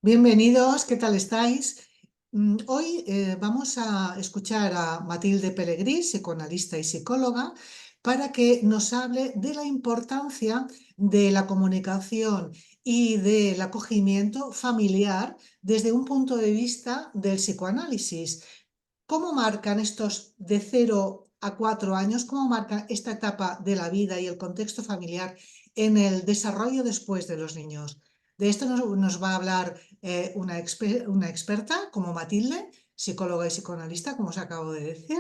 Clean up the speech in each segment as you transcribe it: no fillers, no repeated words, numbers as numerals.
Bienvenidos, ¿qué tal estáis? Hoy vamos a escuchar a Matilde Pelegrí, psicoanalista y psicóloga, para que nos hable de la importancia de la comunicación y del acogimiento familiar desde un punto de vista del psicoanálisis. ¿Cómo marcan estos de 0 a 4 años? ¿Cómo marca esta etapa de la vida y el contexto familiar en el desarrollo después de los niños? De esto nos va a hablar una experta como Matilde, psicóloga y psicoanalista, como os acabo de decir,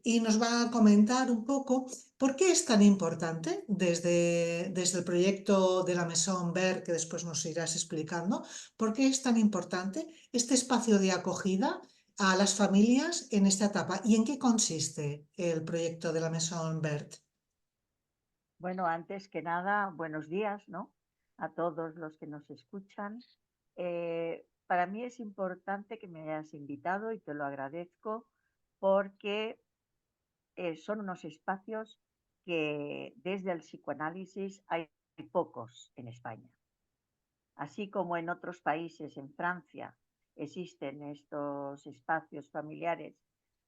y nos va a comentar un poco por qué es tan importante desde el proyecto de la Maison Vert, que después nos irás explicando, por qué es tan importante este espacio de acogida a las familias en esta etapa. ¿Y en qué consiste el proyecto de la Maison Vert? Bueno, antes que nada, buenos días, ¿no? A todos los que nos escuchan. Para mí es importante que me hayas invitado y te lo agradezco porque son unos espacios que desde el psicoanálisis hay pocos en España. Así como en otros países, en Francia, existen estos espacios familiares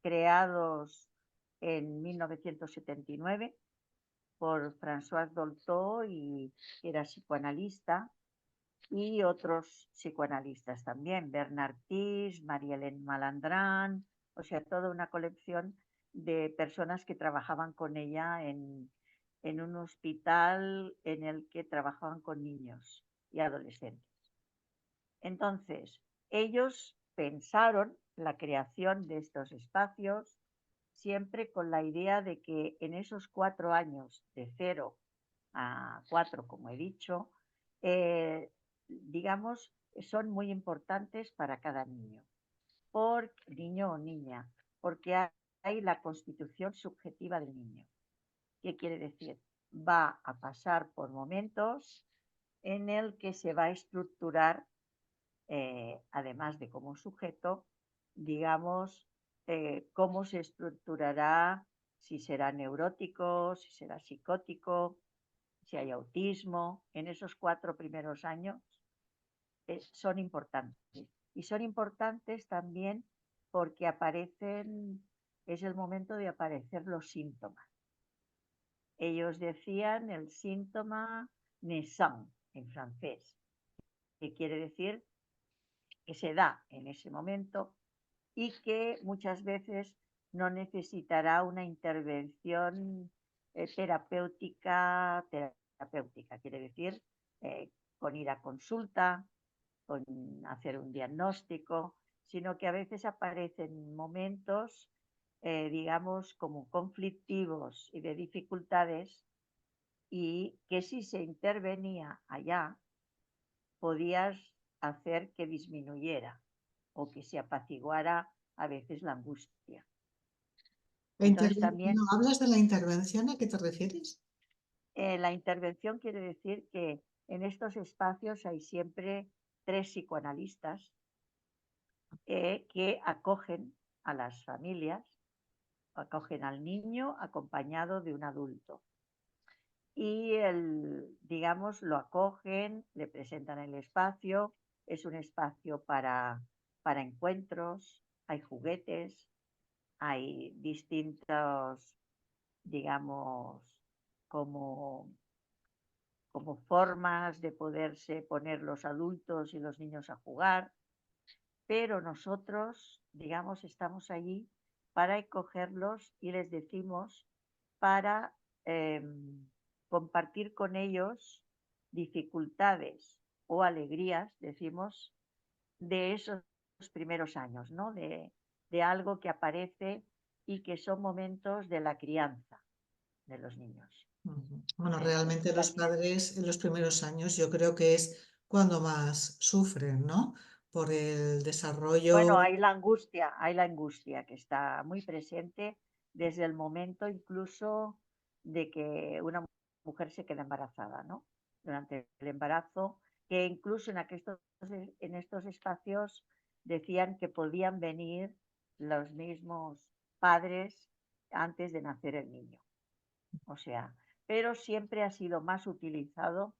creados en 1979 por François Dolto, y era psicoanalista, y otros psicoanalistas también, Bernard Tisch, Marie-Hélène Malandrán, o sea, toda una colección de personas que trabajaban con ella en un hospital en el que trabajaban con niños y adolescentes. Entonces, ellos pensaron la creación de estos espacios siempre con la idea de que en esos 4 años, de 0 a 4, como he dicho, digamos, son muy importantes para cada niño, por niño o niña, porque hay la constitución subjetiva del niño. ¿Qué quiere decir? Va a pasar por momentos en el que se va a estructurar, además de como sujeto, digamos, cómo se estructurará, si será neurótico, si será psicótico, si hay autismo. En esos 4 primeros años son importantes. Y son importantes también porque es el momento de aparecer los síntomas. Ellos decían el síntoma naissant en francés, que quiere decir que se da en ese momento y que muchas veces no necesitará una intervención terapéutica, quiere decir, eh, con ir a consulta, con hacer un diagnóstico, sino que a veces aparecen momentos, digamos, como conflictivos y de dificultades, y que si se intervenía allá, podías hacer que disminuyera o que se apaciguara a veces la angustia. Entonces también ¿No hablas de la intervención? ¿A qué te refieres? la intervención quiere decir que en estos espacios hay siempre 3 psicoanalistas que acogen a las familias, acogen al niño acompañado de un adulto. Y digamos, lo acogen, le presentan el espacio, es un espacio para encuentros, hay juguetes, hay distintos, digamos, como, como formas de poderse poner los adultos y los niños a jugar, pero nosotros, digamos, estamos allí para acogerlos y les decimos para eh, compartir con ellos dificultades o alegrías, decimos, de esos primeros años, ¿no? De algo que aparece y que son momentos de la crianza de los niños. Ujú. Bueno, Entonces, realmente los también, padres en los primeros años yo creo que es cuando más sufren, ¿no? Por el bueno, desarrollo. hay la angustia que está muy presente desde el momento incluso de que una mujer se queda embarazada, ¿no? Durante el embarazo, que incluso en estos espacios decían que podían venir los mismos padres antes de nacer el niño. O sea, pero siempre ha sido más utilizado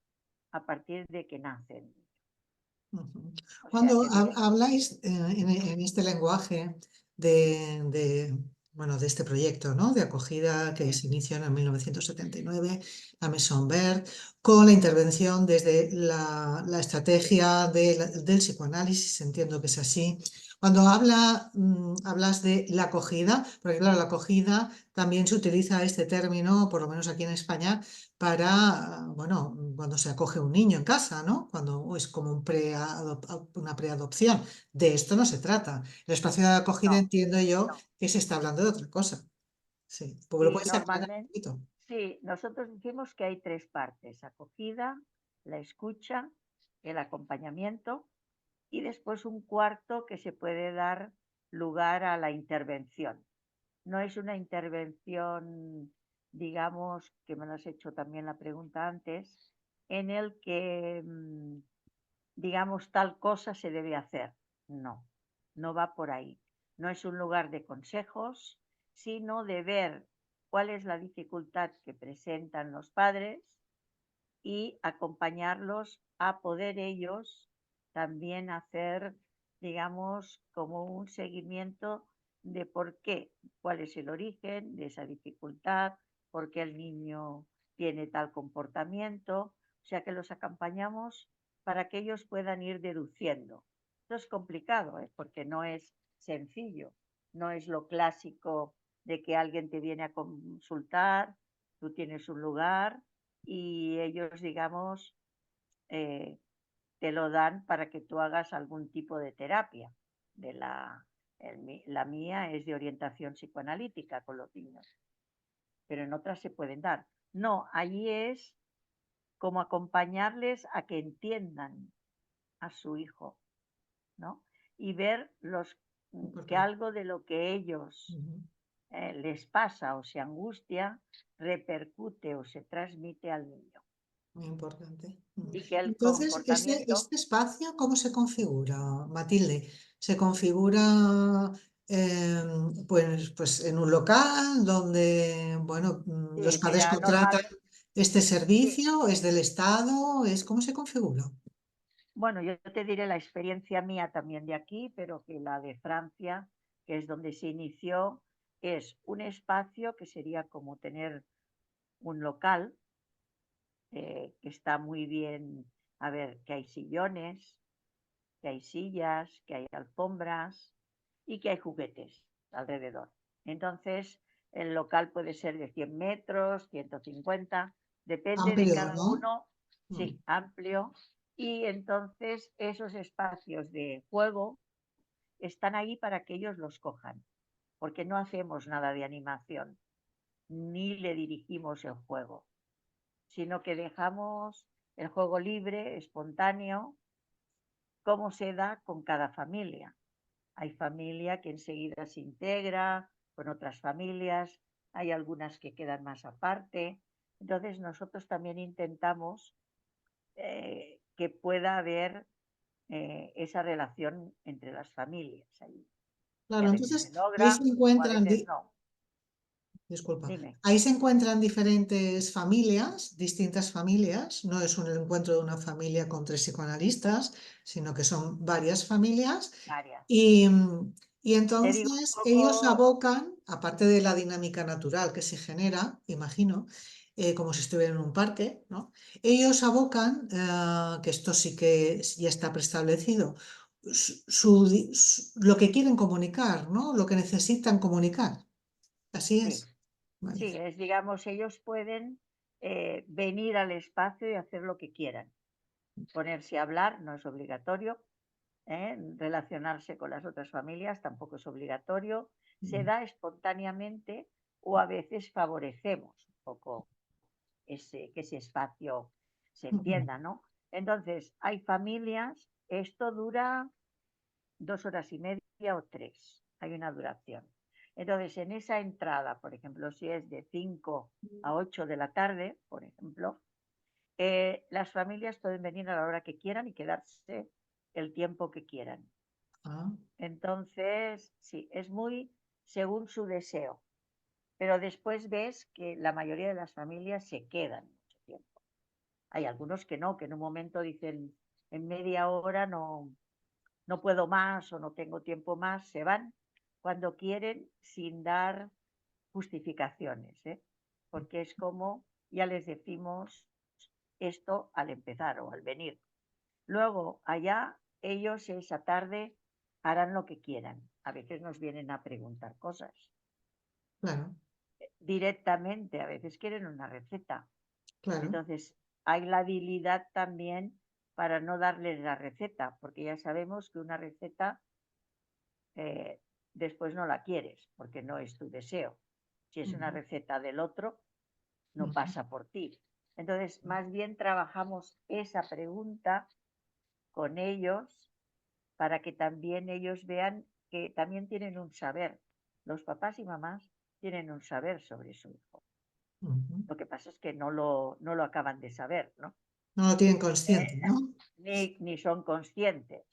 a partir de que nace el niño. Ujú. O sea Cuando que bien, habláis en este lenguaje bueno, de este proyecto, ¿no? De acogida que sí, se inició en 1979, la Maison Verte, con la intervención desde la estrategia del psicoanálisis, entiendo que es así. Cuando hablas de la acogida, porque claro, la acogida también se utiliza este término, por lo menos aquí en España, para, bueno, cuando se acoge un niño en casa, ¿no? Cuando es como una preadopción. De esto no se trata. El espacio de acogida no, entiendo yo no. que se está hablando de otra cosa. Sí, porque lo Y puedes aclarar un normalmente, poquito. sí, nosotros decimos que hay tres partes: acogida, la escucha, el acompañamiento y después un cuarto que se puede dar lugar a la intervención. No es una intervención, digamos, que me lo has hecho también la pregunta antes, en el que, digamos, tal cosa se debe hacer. No, no va por ahí. No es un lugar de consejos, sino de ver cuál es la dificultad que presentan los padres y acompañarlos a poder ellos también hacer, digamos, como un seguimiento de por qué, cuál es el origen de esa dificultad, por qué el niño tiene tal comportamiento. O sea que los acompañamos para que ellos puedan ir deduciendo. Esto es complicado, ¿eh? Porque no es sencillo, no es lo clásico de que alguien te viene a consultar, tú tienes un lugar y ellos, digamos, eh, te lo dan para que tú hagas algún tipo de terapia. De la mía es de orientación psicoanalítica con los niños, pero en otras se pueden dar. No, allí es como acompañarles a que entiendan a su hijo, ¿no? Y ver que Importante. algo de lo que ellos Ujú. les pasa o se angustia repercute o se transmite al niño. Muy importante. Y que el Entonces, comportamiento, este espacio, ¿cómo se configura, Matilde? ¿Se configura pues en un local donde, bueno, los sí, padres mira, contratan este sí. servicio? ¿Es del Estado? ¿Cómo se configura? Bueno, yo te diré la experiencia mía también de aquí, pero que la de Francia, que es donde se inició, es un espacio que sería como tener un local, que está muy bien, a ver, que hay sillones, que hay sillas, que hay alfombras y que hay juguetes alrededor. Entonces, el local puede ser de 100 metros, 150, depende de Amplio, cada ¿no? uno, Mm. sí, amplio. Y entonces esos espacios de juego están ahí para que ellos los cojan, porque no hacemos nada de animación, ni le dirigimos el juego, sino que dejamos el juego libre, espontáneo, como se da con cada familia. Hay familia que enseguida se integra con otras familias, hay algunas que quedan más aparte. Entonces nosotros también intentamos que pueda haber esa relación entre las familias ahí, que Claro, a veces se entonces ahí logra se o a encuentran, veces no. disculpa, Dime, ahí se encuentran diferentes familias, distintas familias. No es un encuentro de una familia con tres psicoanalistas, sino que son varias familias. varias. Y, y Te digo entonces un ellos poco, abocan, aparte de la dinámica natural que se genera, imagino, como si estuvieran en un parque, ¿no? Ellos abocan, que esto sí que ya está preestablecido, lo que quieren comunicar, ¿no? Lo que necesitan comunicar. Así sí, es. Vale. sí, es digamos, ellos pueden venir al espacio y hacer lo que quieran. Ponerse a hablar no es obligatorio, relacionarse con las otras familias tampoco es obligatorio, se Mm. da espontáneamente o a veces favorecemos un poco que ese espacio se Ujú. entienda, ¿no? Entonces, hay familias, esto dura 2 horas y media o 3, hay una duración. Entonces, en esa entrada, por ejemplo, si es de 5 a 8 de la tarde, por ejemplo, las familias pueden venir a la hora que quieran y quedarse el tiempo que quieran. Ah, Entonces, sí, es muy según su deseo, pero después ves que la mayoría de las familias se quedan mucho tiempo. Hay algunos que no, que en un momento dicen, en media hora no puedo más o no tengo tiempo más, se van cuando quieren sin dar justificaciones, ¿eh? Porque es como ya les decimos esto al empezar o al venir. Luego, allá, ellos esa tarde harán lo que quieran. A veces nos vienen a preguntar cosas Claro, directamente, a veces quieren una receta. claro. Entonces, hay la habilidad también para no darles la receta, porque ya sabemos que una receta eh, después no la quieres, porque no es tu deseo. Si es una Ujú, receta del otro, no ujú, pasa por ti. Entonces, más bien trabajamos esa pregunta con ellos para que también ellos vean que también tienen un saber. Los papás y mamás tienen un saber sobre su hijo. ujú. Lo que pasa es que no lo acaban de saber, ¿no? No lo tienen consciente, ¿no? Ni son conscientes.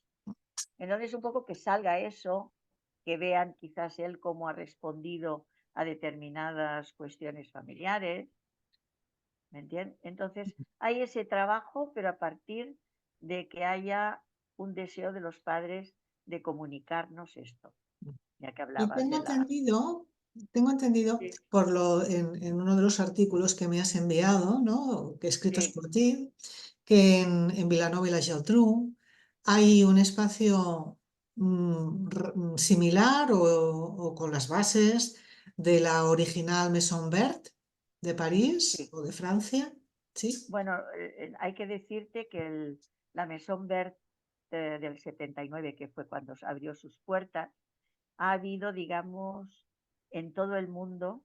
Entonces, un poco que salga eso, que vean quizás él cómo ha respondido a determinadas cuestiones familiares, ¿me entiendes? Entonces, hay ese trabajo, pero a partir de que haya un deseo de los padres de comunicarnos esto, ya que Y hablabas de la... tengo entendido Sí, en uno de los artículos que me has enviado, ¿no? Que escritos sí, por ti, que en Vilanova y la Geltrú hay un espacio similar o con las bases de la original Maison Verte de París sí. o de Francia, ¿sí? Bueno, hay que decirte que la Maison Verte del 79, que fue cuando abrió sus puertas, ha habido, digamos, en todo el mundo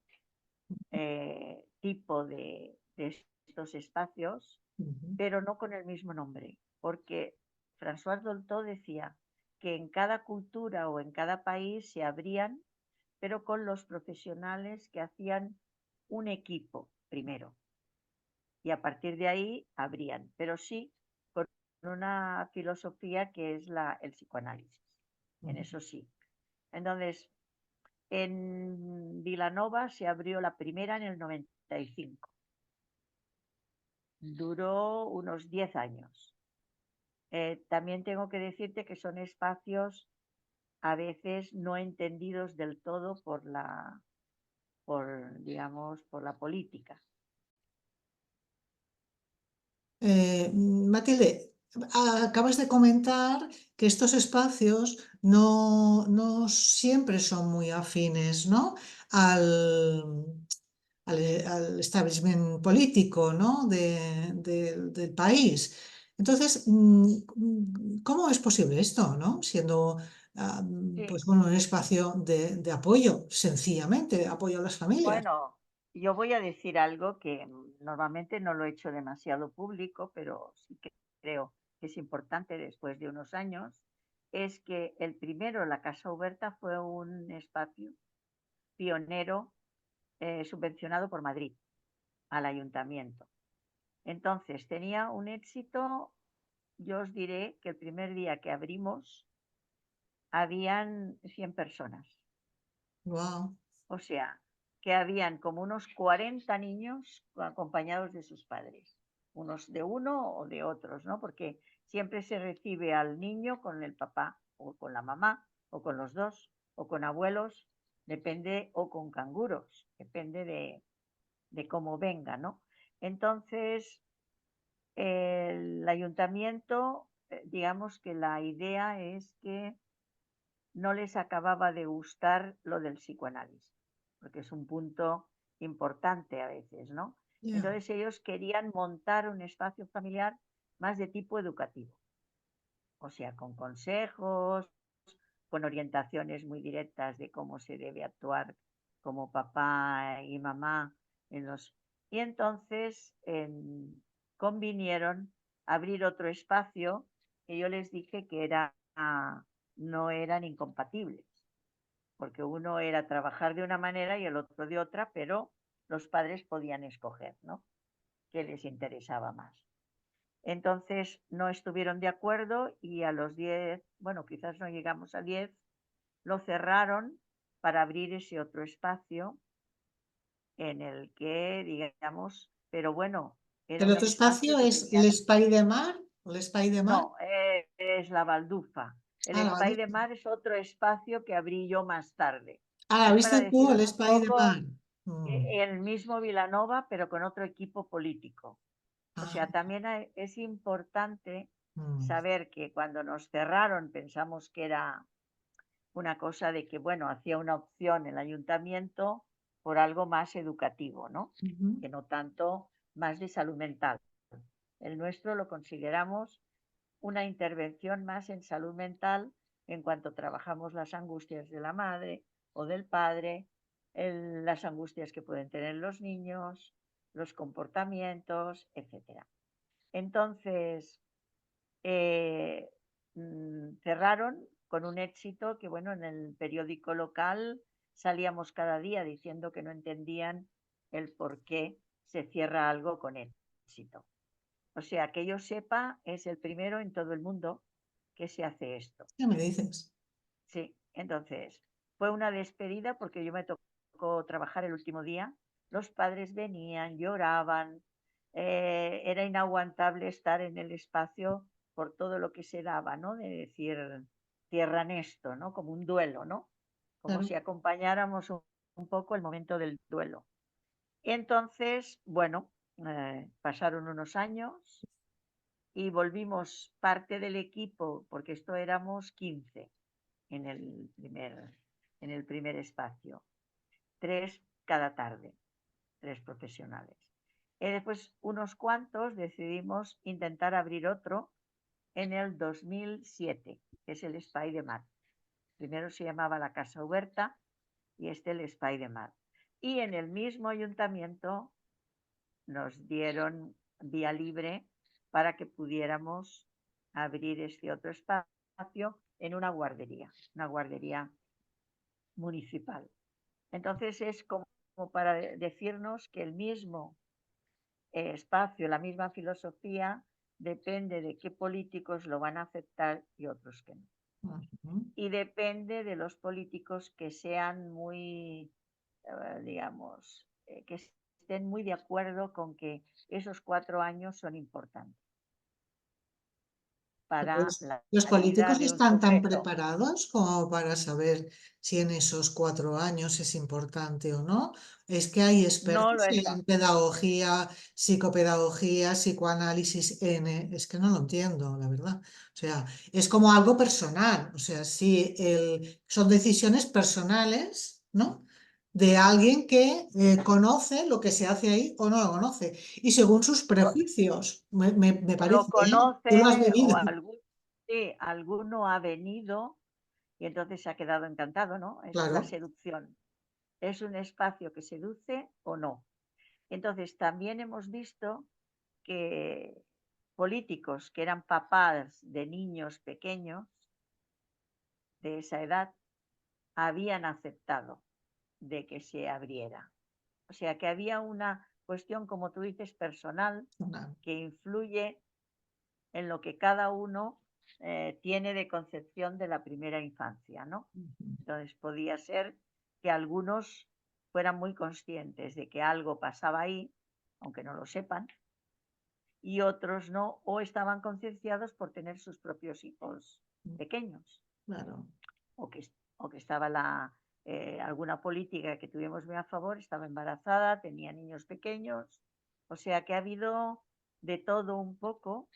tipo de estos espacios, Ujú, pero no con el mismo nombre, porque François Dolto decía que en cada cultura o en cada país se abrían, pero con los profesionales que hacían un equipo primero, y a partir de ahí abrían, pero sí con una filosofía que es el psicoanálisis, en ujú. eso sí. Entonces, en Vilanova se abrió la primera en el 95. Duró unos 10 años. También tengo que decirte que son espacios a veces no entendidos del todo digamos, por la política. Matilde, acabas de comentar que estos espacios no siempre son muy afines, ¿no? al, al establishment político, ¿no? Del país. Entonces, ¿cómo es posible esto, ¿no? Siendo Sí, pues bueno, un espacio de apoyo, sencillamente, de apoyo a las familias. bueno, yo voy a decir algo que normalmente no lo he hecho demasiado público, pero sí que creo que es importante después de unos años, es que el primero, la Casa Oberta, fue un espacio pionero subvencionado por Madrid al ayuntamiento. Entonces, tenía un éxito, yo os diré que el primer día que abrimos habían 100 personas. Wow. O sea, que habían como unos 40 niños acompañados de sus padres, unos de uno o de otros, ¿no? Porque siempre se recibe al niño con el papá o con la mamá o con los dos o con abuelos, depende, o con canguros, depende de cómo venga, ¿no? Entonces, el ayuntamiento, digamos que la idea es que no les acababa de gustar lo del psicoanálisis, porque es un punto importante a veces, ¿no? Ya. Entonces ellos querían montar un espacio familiar más de tipo educativo, o sea, con consejos, con orientaciones muy directas de cómo se debe actuar como papá y mamá en los... Y entonces convinieron abrir otro espacio que yo les dije que no eran incompatibles, porque uno era trabajar de una manera y el otro de otra, pero los padres podían escoger, ¿no? ¿Qué les interesaba más? Entonces no estuvieron de acuerdo y a los 10, bueno, quizás no llegamos a 10, lo cerraron para abrir ese otro espacio en el que, digamos, pero bueno, era ¿El un otro espacio espacio que es tenían, l'Espai de Mar? ¿O l'Espai de no, Mar? que es la baldufa. El Ah, la Espai de baldufa. Mar es otro espacio que abrí yo más tarde. Ah, Es para ¿viste tú el deciros un Spy de Mar? poco Mm. el mismo Vilanova, pero con otro equipo político. O Ah, sea, también es importante mm, saber que cuando nos cerraron pensamos que era una cosa de que, bueno, hacía una opción el ayuntamiento por algo más educativo, ¿no? ujú. Que no tanto más de salud mental. El nuestro lo consideramos una intervención más en salud mental en cuanto trabajamos las angustias de la madre o del padre, las angustias que pueden tener los niños, los comportamientos, etcétera. Entonces, eh, cerraron con un éxito que, bueno, en el periódico local salíamos cada día diciendo que no entendían el por qué se cierra algo con éxito. O sea, que yo sepa, es el primero en todo el mundo que se hace esto. ¿Qué me dices? Sí, entonces fue una despedida porque yo me tocó trabajar el último día. Los padres venían, lloraban, era inaguantable estar en el espacio por todo lo que se daba, ¿no? De decir, cierran esto, ¿no? Como un duelo, ¿no? Como Claro. si acompañáramos un poco el momento del duelo. Y entonces, bueno, pasaron unos años y volvimos parte del equipo, porque esto éramos 15 en en el primer espacio, 3 cada tarde, 3 profesionales. Y después unos cuantos decidimos intentar abrir otro en el 2007, que es el Espai de Mar. Primero se llamaba la Casa Huerta y este el Espai de Mar. Y en el mismo ayuntamiento nos dieron vía libre para que pudiéramos abrir este otro espacio en una guardería municipal. Entonces es como para decirnos que el mismo espacio, la misma filosofía, depende de qué políticos lo van a aceptar y otros que no. Ujú. Y depende de los políticos que sean muy, digamos, que estén muy de acuerdo con que esos 4 años son importantes para Los la vida políticos de un están tan sujeto. preparados como para saber si en esos 4 años es importante o no. Es que hay No lo expertos está. en pedagogía, psicopedagogía, psicoanálisis N. Es que no lo entiendo, la verdad. O sea, es como algo personal. O sea, si son decisiones personales, ¿no? De alguien que conoce lo que se hace ahí o no lo conoce. Y según sus prejuicios, me O lo parece, ¿eh? Tú lo has conoce vivido. o sí, alguno ha venido y entonces se ha quedado encantado, ¿no? Es la Claro, seducción. ¿Es un espacio que seduce o no? Entonces también hemos visto que políticos que eran papás de niños pequeños de esa edad habían aceptado de que se abriera. O sea que había una cuestión, como tú dices, personal una- que influye en lo que cada uno tiene de concepción de la primera infancia, ¿no? Entonces podía ser que algunos fueran muy conscientes de que algo pasaba ahí, aunque no lo sepan, y otros no, o estaban concienciados por tener sus propios hijos pequeños, claro. o que estaba alguna política que tuvimos muy a favor, estaba embarazada, tenía niños pequeños, o sea que ha habido de todo un poco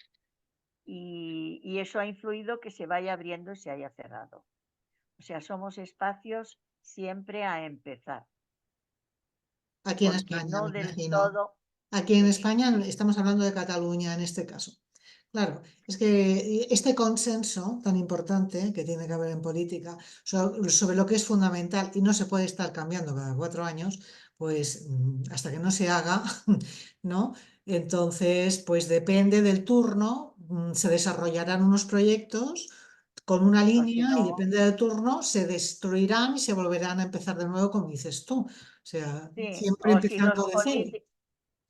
y eso ha influido que se vaya abriendo y se haya cerrado. O sea, somos espacios siempre a empezar, Aquí en porque España, me no del imagino. todo, Aquí en sí, España estamos hablando de Cataluña en este caso. Claro, es que este consenso tan importante que tiene que haber en política sobre lo que es fundamental y no se puede estar cambiando cada 4 años, pues hasta que no se haga, ¿no? Entonces, pues depende del turno, se desarrollarán unos proyectos con una o si línea y no, depende del turno, se destruirán y se volverán a empezar de nuevo, como dices tú. O sea, sí, siempre o si los empezando de cero. políticos,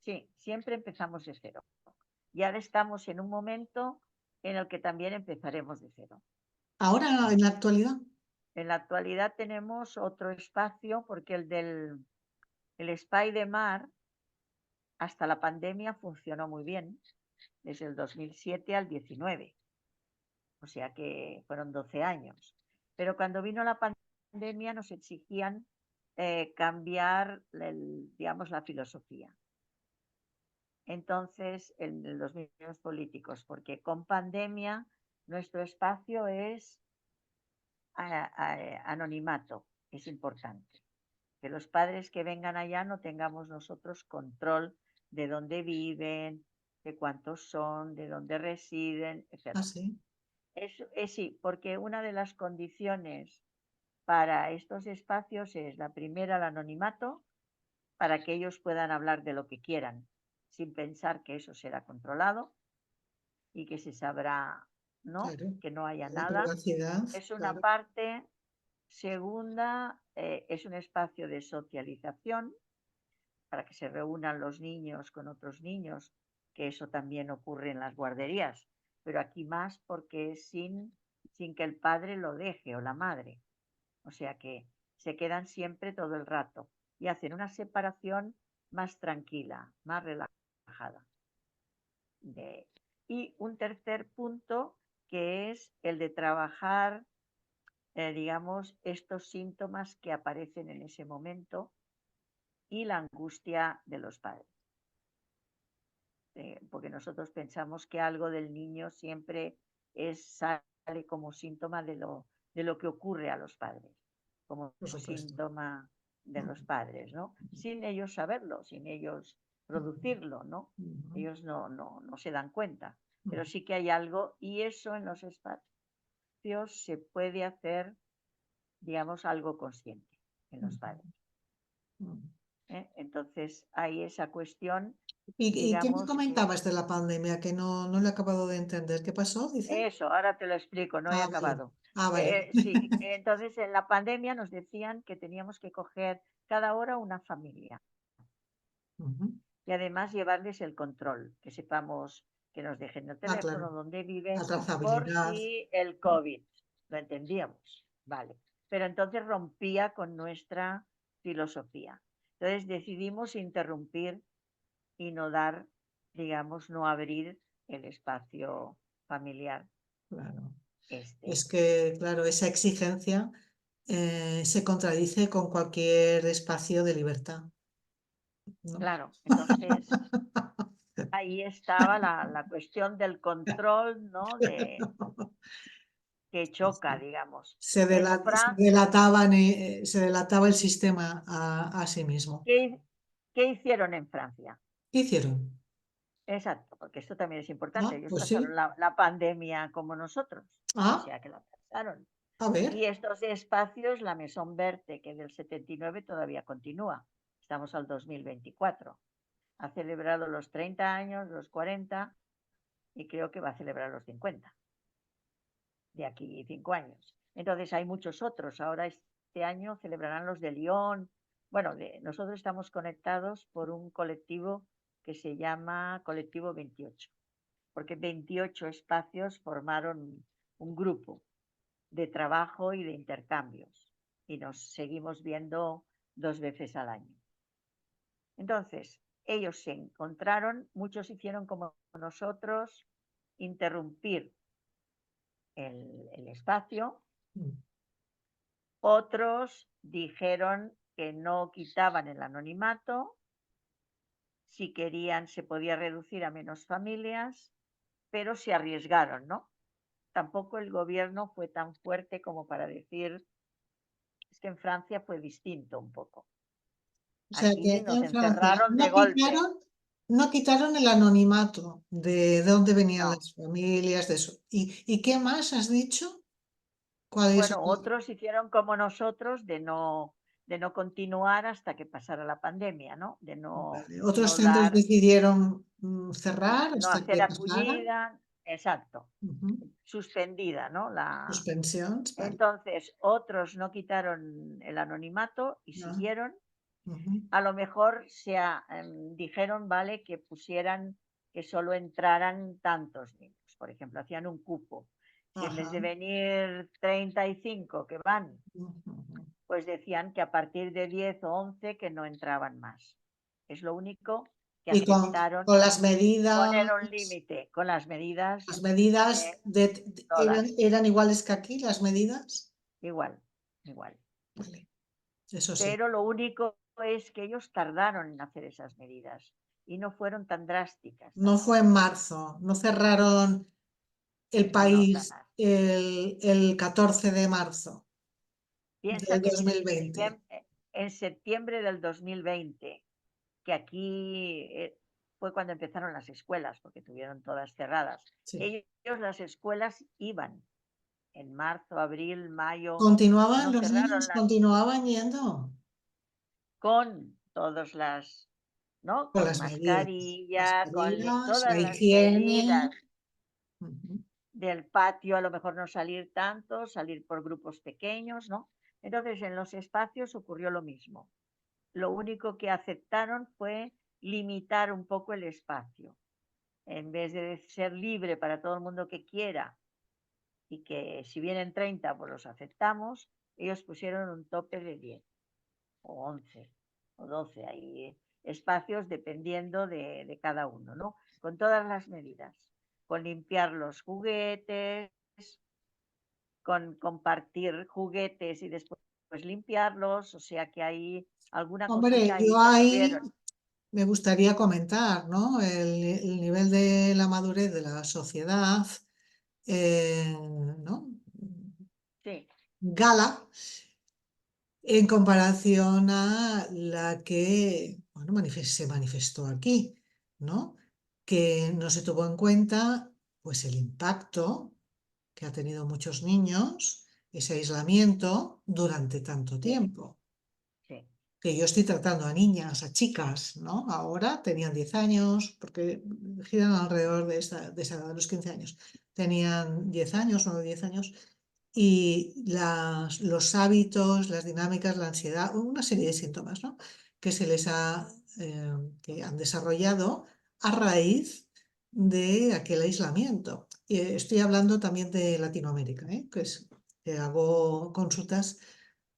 sí, siempre empezamos de cero. Y ahora estamos en un momento en el que también empezaremos de cero. Ahora, en la actualidad, En la actualidad tenemos otro espacio porque el Spy de Mar hasta la pandemia funcionó muy bien, desde el 2007 al 19. o sea que fueron 12 años. Pero cuando vino la pandemia nos exigían cambiar, digamos, la filosofía. Entonces, en los mismos políticos, porque con pandemia nuestro espacio es anonimato, es importante. Que los padres que vengan allá no tengamos nosotros control de dónde viven, de cuántos son, de dónde residen, etc. Ah, sí. Sí, porque una de las condiciones para estos espacios es la primera, el anonimato, para que ellos puedan hablar de lo que quieran, sin pensar que eso será controlado y que se sabrá, ¿no? Claro. Que no haya La nada. privacidad, Es una claro. parte. Segunda, es un espacio de socialización para que se reúnan los niños con otros niños, que eso también ocurre en las guarderías, pero aquí más porque es sin que el padre lo deje o la madre. O sea que se quedan siempre todo el rato y hacen una separación más tranquila, más relajada. Y un tercer punto que es el de trabajar, digamos, estos síntomas que aparecen en ese momento y la angustia de los padres. Porque nosotros pensamos que algo del niño siempre sale como síntoma de lo que ocurre a los padres, como Por supuesto. síntoma de los Ujú, padres, ¿no? Sin ellos saberlo, sin ellos producirlo, ¿no? ujú, Ellos no se dan cuenta, ujú, pero sí que hay algo y eso en los espacios se puede hacer, digamos, algo consciente en los ujú, padres. ujú. Entonces hay esa cuestión, ¿Y qué me digamos que comentabas de la pandemia? Que no lo he acabado de entender. ¿Qué pasó, dice? eso, ahora te lo explico, no he Ah, vale. acabado. Ah, vale. Sí, entonces en la pandemia nos decían que teníamos que coger cada hora una familia Ujú. y además llevarles el control, que sepamos que nos dejen el Ah, claro. teléfono, dónde La viven, por trazabilidad. si el COVID. Lo entendíamos, vale. Pero entonces rompía con nuestra filosofía. Entonces decidimos interrumpir y no dar, digamos, no abrir el espacio familiar Claro. este. Es que, claro, esa exigencia se contradice con cualquier espacio de libertad, ¿no? Claro, entonces ahí estaba la cuestión del control, ¿no? Que Sí, choca, sí. digamos. Se En dela- se Francia, delataban, se delataba el sistema a sí mismo. ¿qué hicieron en Francia? ¿Qué hicieron? Exacto, porque esto también es importante. Ah, Ellos pues pasaron sí. la pandemia como nosotros, o Ah, sea que la pasaron. a Y ver. estos espacios, la Maison Verte, que del 79 todavía continúa, estamos al 2024. Ha celebrado los 30 años, los 40 y creo que va a celebrar los 50 de aquí 5 años. Entonces hay muchos otros. Ahora este año celebrarán los de Lyon. Bueno, nosotros estamos conectados por un colectivo que se llama Colectivo 28, porque 28 espacios formaron un grupo de trabajo y de intercambios y nos seguimos viendo 2 veces al año. Entonces, ellos se encontraron, muchos hicieron como nosotros, interrumpir el espacio. Otros dijeron que no quitaban el anonimato, si querían se podía reducir a menos familias, pero se arriesgaron, ¿no? Tampoco el gobierno fue tan fuerte como para decir, es que en Francia fue distinto un poco. O sea que Aquí nos en Francia encerraron de golpe. no quitaron el anonimato de dónde venían No. las familias, de eso. ¿Y qué más has dicho? ¿Cuál es? Bueno, otros hicieron como nosotros de no continuar hasta que pasara la pandemia, ¿no? Vale. Otros No centros dar, decidieron cerrar no hasta hacer que pasara. acogida, exacto, Ujú. suspendida, ¿no? Suspensions, vale. Entonces, otros no quitaron el anonimato y Ah, siguieron. ujú. A lo mejor dijeron, vale, que pusieran que solo entraran tantos niños. Por ejemplo, hacían un cupo. Si en vez Ajá. de venir 35 que van, Ujú. pues decían que a partir de 10 o 11 que no entraban más. Es lo único que Y aceptaron con las medidas, poner un límite con las medidas eran, todas, eran iguales que aquí, las medidas. igual, igual. Vale, eso sí. Pero lo único es que ellos tardaron en hacer esas medidas y no fueron tan drásticas No fue en tampoco. marzo, no cerraron el No, no, país el 14 de marzo piensa del que 2020. en septiembre del 2020, que aquí fue cuando empezaron las escuelas, porque tuvieron todas cerradas. Sí. Ellos las escuelas iban en marzo, abril, mayo, ¿Continuaban no los cerraron niños? las ¿Continuaban yendo? con todas las, ¿no? Con Con las medidas. mascarilla, con Mascarillas, la todas las higiene. medidas Ujú. del patio, a lo mejor no salir tanto, salir por grupos pequeños, ¿no? Entonces, en los espacios ocurrió lo mismo. Lo único que aceptaron fue limitar un poco el espacio. En vez de ser libre para todo el mundo que quiera y que si vienen 30, pues los aceptamos, ellos pusieron un tope de 10 o 11 o 12 ahí espacios dependiendo de cada uno, ¿no? Con todas las medidas, con limpiar los juguetes, con compartir juguetes y después limpiarlos, o sea que hay alguna Hombre, cosita ahí yo que ahí tuvieron. me gustaría comentar, ¿no? El nivel de la madurez de la sociedad, ¿no? Sí, Gala en comparación a la que, bueno, se manifestó aquí, ¿no? Que no se tuvo en cuenta, pues, el impacto que ha tenido muchos niños, ese aislamiento durante tanto sí, tiempo. sí, Que yo estoy tratando a niñas, a chicas, ¿no? Ahora tenían 10 años, porque giran alrededor de esa edad, de los 15 años. Tenían 10 años, 9 10 años, y los hábitos, las dinámicas, la ansiedad, una serie de síntomas, ¿no? Que se les ha, que han desarrollado a raíz de aquel aislamiento. Y estoy hablando también de Latinoamérica, ¿eh? Que hago consultas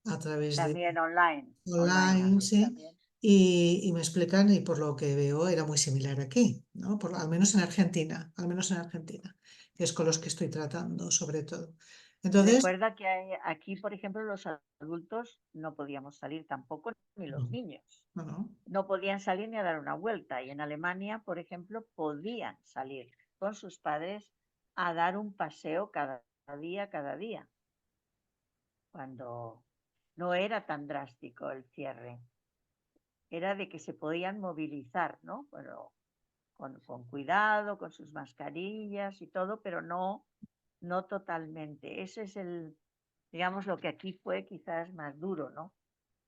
a través de también online, online online, haces sí, también. y me explican, y por lo que veo era muy similar aquí, ¿no? Al menos en Argentina, al menos en Argentina, que es con los que estoy tratando sobre todo. Entonces, Recuerda que aquí, por ejemplo, los adultos no podíamos salir tampoco, ni los no, niños. no, no. No podían salir ni a dar una vuelta. Y en Alemania, por ejemplo, podían salir con sus padres a dar un paseo cada día, cuando no era tan drástico el cierre. Era de que se podían movilizar, ¿no? Pero con cuidado, con sus mascarillas y todo, pero no, no totalmente. Ese es el, digamos, lo que aquí fue quizás más duro, ¿no?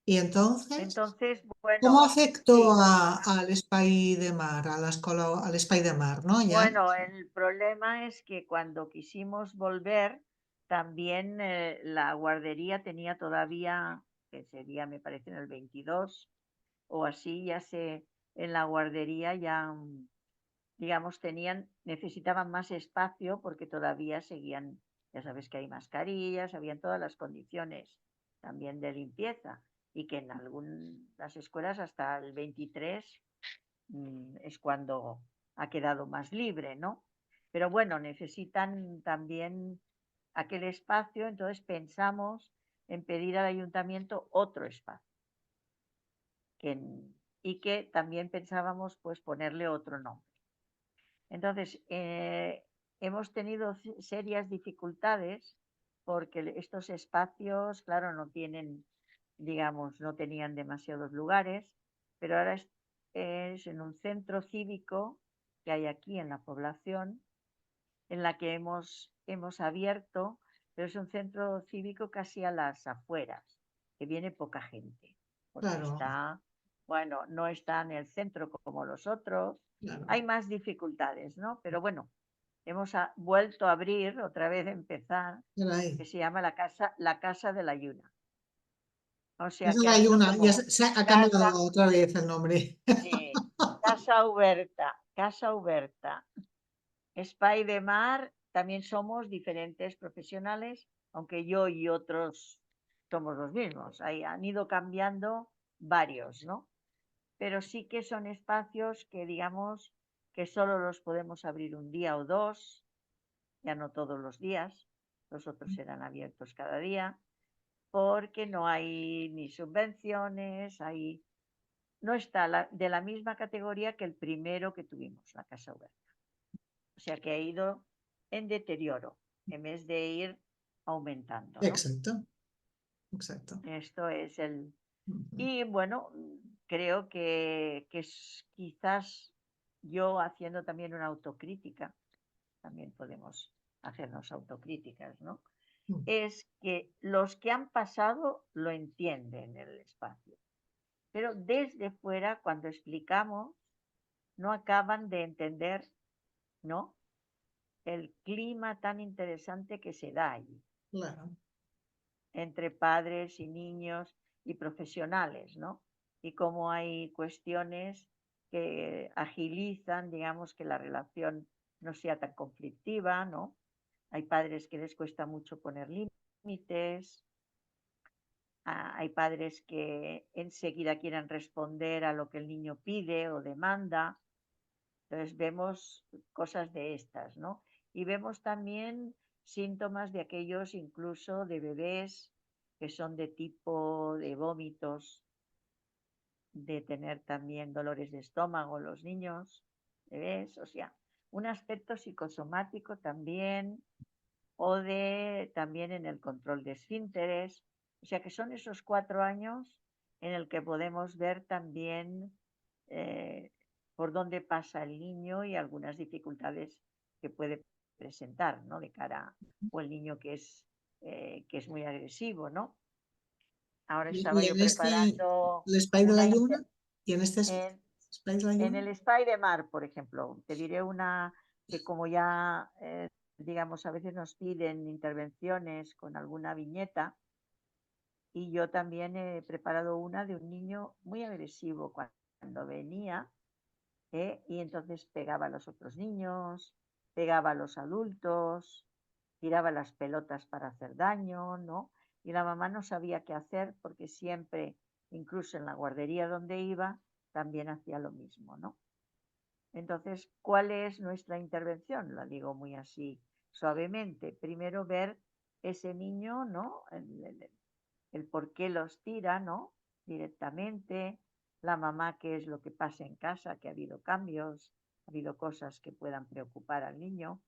Y entonces, Entonces, ¿cómo bueno, afectó sí, al Espai de Mar, a la escuela, al Espai de Mar, ¿no? Ya, bueno, el problema es que cuando quisimos volver, también la guardería tenía todavía, que sería, me parece, en el 22 o así, ya se, en la guardería ya, digamos, necesitaban más espacio porque todavía seguían, ya sabes que hay mascarillas, habían todas las condiciones también de limpieza y que en algunas escuelas hasta el 23 es cuando ha quedado más libre, ¿no? Pero bueno, necesitan también aquel espacio, entonces pensamos en pedir al ayuntamiento otro espacio que, y que también pensábamos pues ponerle otro nombre. Entonces, hemos tenido serias dificultades porque estos espacios, claro, no tienen, digamos, no tenían demasiados lugares, pero ahora es en un centro cívico que hay aquí en la población, en la que hemos abierto, pero es un centro cívico casi a las afueras, que viene poca gente, porque claro, está, bueno, no está en el centro como los otros, claro, hay más dificultades, ¿no? Pero bueno, hemos vuelto a abrir, otra vez empezar, caray. que se llama la casa de la Ayuna. O sea Esa que es ha la sido una, ya como se ha cambiado casa, otra vez el nombre. sí, casa Uberta, casa Uberta. Spy de Mar, también somos diferentes profesionales, aunque yo y otros somos los mismos. Ahí han ido cambiando varios, ¿no? pero sí que son espacios que digamos que solo los podemos abrir un día o dos, ya no todos los días, los otros serán abiertos cada día, porque no hay ni subvenciones, no está de la misma categoría que el primero que tuvimos, la Casa Huerta. O sea que ha ido en deterioro en vez de ir aumentando, ¿no? Exacto, exacto. Esto es el... Ujú. Y bueno, creo que quizás yo haciendo también una autocrítica, también podemos hacernos autocríticas, ¿no? Es que los que han pasado lo entienden el espacio, pero desde fuera, cuando explicamos, no acaban de entender, ¿no? El clima tan interesante que se da allí Claro. entre padres y niños y profesionales, ¿no? Y cómo hay cuestiones que agilizan, digamos, que la relación no sea tan conflictiva, ¿no? Hay padres que les cuesta mucho poner límites, hay padres que enseguida quieren responder a lo que el niño pide o demanda. Entonces vemos cosas de estas, ¿no? Y vemos también síntomas de aquellos incluso de bebés que son de tipo de vómitos, de tener también dolores de estómago los niños, bebés, o sea, un aspecto psicosomático también, o de también en el control de esfínteres, o sea que son esos 4 años en el que podemos ver también eh, por dónde pasa el niño y algunas dificultades que puede presentar, ¿no? De cara, o el niño que es muy agresivo, ¿no? Ahora estaba Y yo en este, preparando el Espai de la una Lluna, y en este en, Espai de la en Lluna, el Spy de Mar, por ejemplo. Te diré una que como ya, digamos, a veces nos piden intervenciones con alguna viñeta, y yo también he preparado una de un niño muy agresivo cuando venía, y entonces pegaba a los otros niños, pegaba a los adultos, tiraba las pelotas para hacer daño, ¿no? Y la mamá no sabía qué hacer porque siempre, incluso en la guardería donde iba, también hacía lo mismo, ¿no? Entonces, ¿cuál es nuestra intervención? La digo muy así, suavemente. Primero ver ese niño, ¿no? El por qué los tira, ¿no? Directamente. La mamá, qué es lo que pasa en casa, que ha habido cambios, ha habido cosas que puedan preocupar al niño.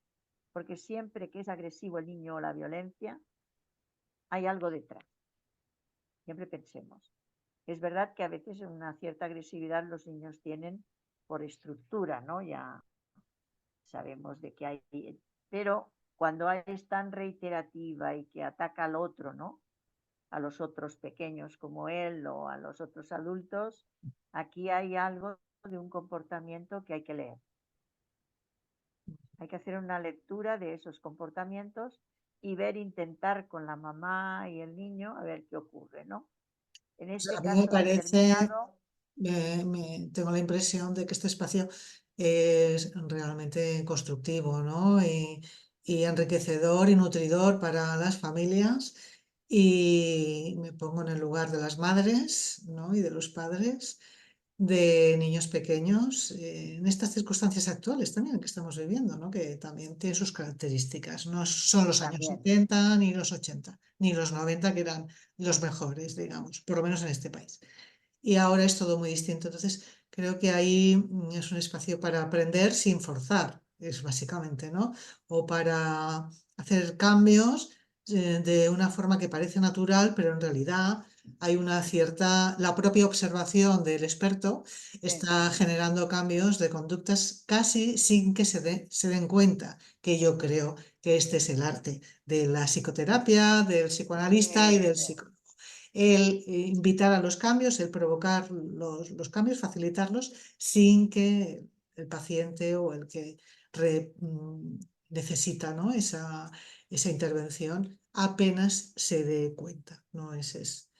Porque siempre que es agresivo el niño o la violencia, hay algo detrás. Siempre pensemos. Es verdad que a veces una cierta agresividad los niños tienen por estructura, ¿no? Ya sabemos de que hay, pero cuando es tan reiterativa y que ataca al otro, ¿no? A los otros pequeños como él o a los otros adultos, aquí hay algo de un comportamiento que hay que leer. Hay que hacer una lectura de esos comportamientos y ver, intentar con la mamá y el niño a ver qué ocurre, ¿no? En pues a este mí me caso parece, determinado, tengo la impresión de que este espacio es realmente constructivo, ¿no? Y enriquecedor y nutridor para las familias. Y me pongo en el lugar de las madres, ¿no? Y de los padres de niños pequeños en estas circunstancias actuales también que estamos viviendo, ¿no? Que también tiene sus características. No son los años también, 70 ni los 80 ni los 90 que eran los mejores, digamos, por lo menos en este país. Y ahora es todo muy distinto. Entonces, creo que ahí es un espacio para aprender sin forzar, es básicamente, ¿no? O para hacer cambios de una forma que parece natural, pero en realidad hay una cierta, la propia observación del experto sí, está generando cambios de conductas casi sin que se den cuenta, que yo creo que este es el arte de la psicoterapia, del psicoanalista y del sí, psicólogo. El invitar a los cambios, el provocar los cambios, facilitarlos sin que el paciente o el que necesita, ¿no? esa intervención apenas se dé cuenta, ¿no? Ese es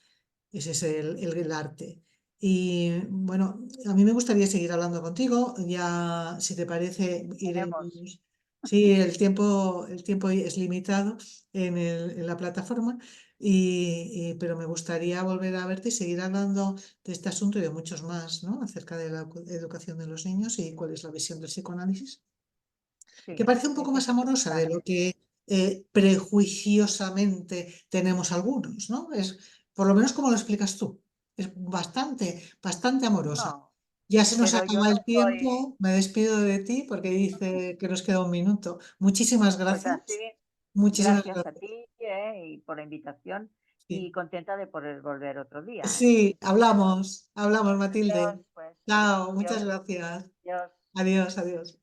el arte. Y bueno, a mí me gustaría seguir hablando contigo. Ya, si te parece, tenemos, iremos Sí, el tiempo es limitado en la plataforma, pero me gustaría volver a verte y seguir hablando de este asunto y de muchos más, ¿no? Acerca de la educación de los niños y cuál es la visión del psicoanálisis, que Sí, parece un poco es más amorosa de lo importante. que prejuiciosamente tenemos algunos, ¿no? Es por lo menos como lo explicas tú. Es bastante amorosa. No, Ya se nos pero yo acaba no el soy, tiempo, me despido de ti porque dice que nos queda un minuto. Muchísimas pues así, gracias, muchísimas gracias a gracias. ti, y por la invitación y Sí, contenta de poder volver otro día, ¿eh? sí, Bueno, hablamos, adiós, Matilde. pues, Chao, muchas adiós, gracias. adiós. Adiós, adiós.